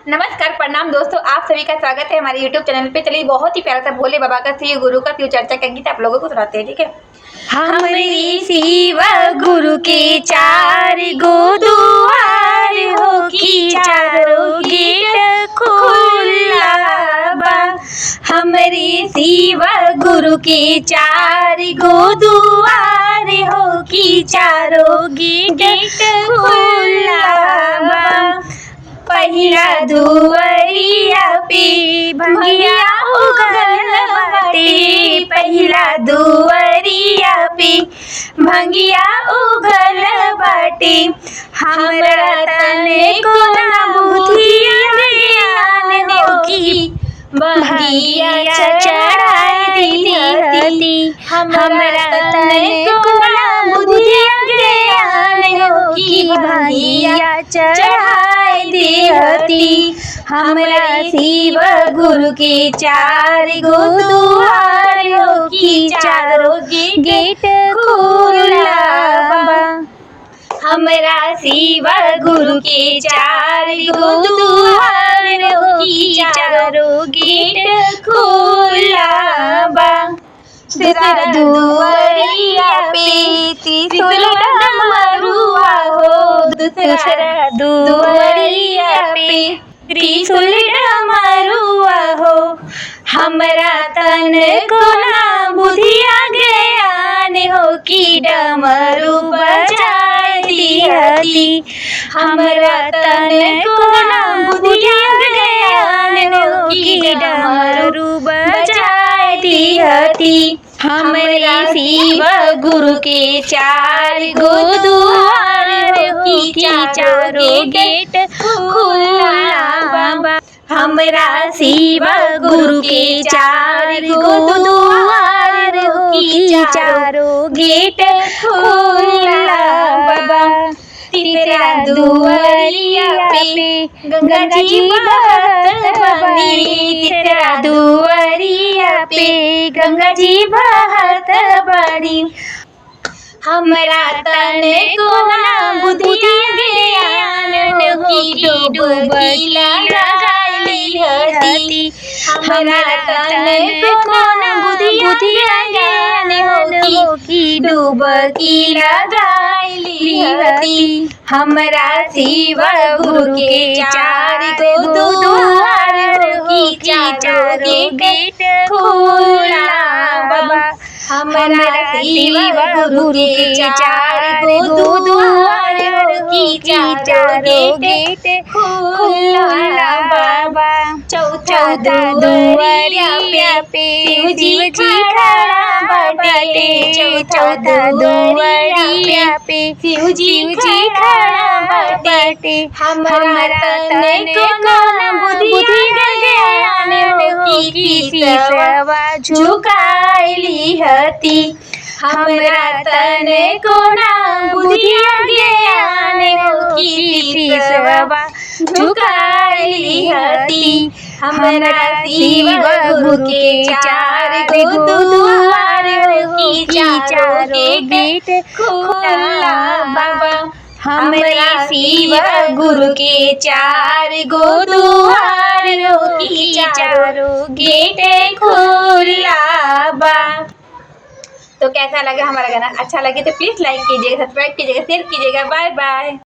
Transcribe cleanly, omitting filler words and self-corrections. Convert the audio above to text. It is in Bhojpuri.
नमस्कार, प्रणाम दोस्तों, आप सभी का स्वागत है हमारे YouTube चैनल पे। चलिए बहुत ही प्यारा सा भोले बाबा का श्री गुरु का शिव चर्चा का गीत आप लोगों को सुनाते हैं, ठीक है। हमरे शिव गुरु के चार गो दुआर हो की चारों गेट खुला बा। हमरे शिव गुरु के चार गो दुआर हो की चारों गेट खुला बा। पहिला दुआरिया पे भंगिया उगल बाटे, पहिला दुआरिया पे भंगिया उगल बाटे। हमरा तने को ना बुधिया ज्ञान हो की भंगिया चढ़ाई दी। हमरा तने को ना बुधिया ज्ञान हो की भंगिया चढ़ाई दी। हमरा शिव गुरु के चार गो दुआर हो की चारों गेट खुला बा। हमरा शिव गुरु के चार गो दुआर हो की चारों गेट खुला बा। दूसरा दुआरिया पे त्रिशूल डमरुआ हो, दूसरा दुआरिया पे त्रिशूल डमरुआ हो। हमरा तन को ना बुधिया ज्ञान हो की डमरू बजाई दिहती। हमरा तन को ना बुधिया ज्ञान हो की डमरू बजाई दिहती। हमरा शिव गुरु के चार गो दुआर हो की चारों गेट खुला बा। हमरा शिव गुरु के चार गो दुआर हो की चारों गेट खुला बा। तीसरा दुआरिया पे गंगा जी बहत बड़ी, तीसरा दुआरिया पे गंगा जी बहत बड़ी। हमरा तने को ना बुधिया ज्ञान हो की डुबकी लगाई हती। हमरा तने को ना बुधिया ज्ञान हो की डुबकी लगाई हती। हमरा शिव गुरु के चार गो दुआर हो की चारों गेट खुला बा। हमरा शिव गुरु के चार गो दुआर हो की चारों गेट खुला बा। चौथा दुआरिया पे शिव जी खड़ा बाटे, चौथा दुआरिया पे शिव जी खड़ा बाटे। हमरा तने को ना बुधिया ज्ञान हो की सिसवा झुकाइली हती। हमरा तने को ना बुधिया ज्ञान हो की सिसवा झुकाइली हती। हमरा शिव गुरु के चार गो दुआर हो की चारों गेट खुला बा। हमरा शिव गुरु के चार गो दुआर हो की चारों गेट खुला बा। तो कैसा लगा हमारा गाना? अच्छा लगे तो प्लीज लाइक कीजिएगा, सब्सक्राइब कीजिएगा, शेयर कीजिएगा। Bye by.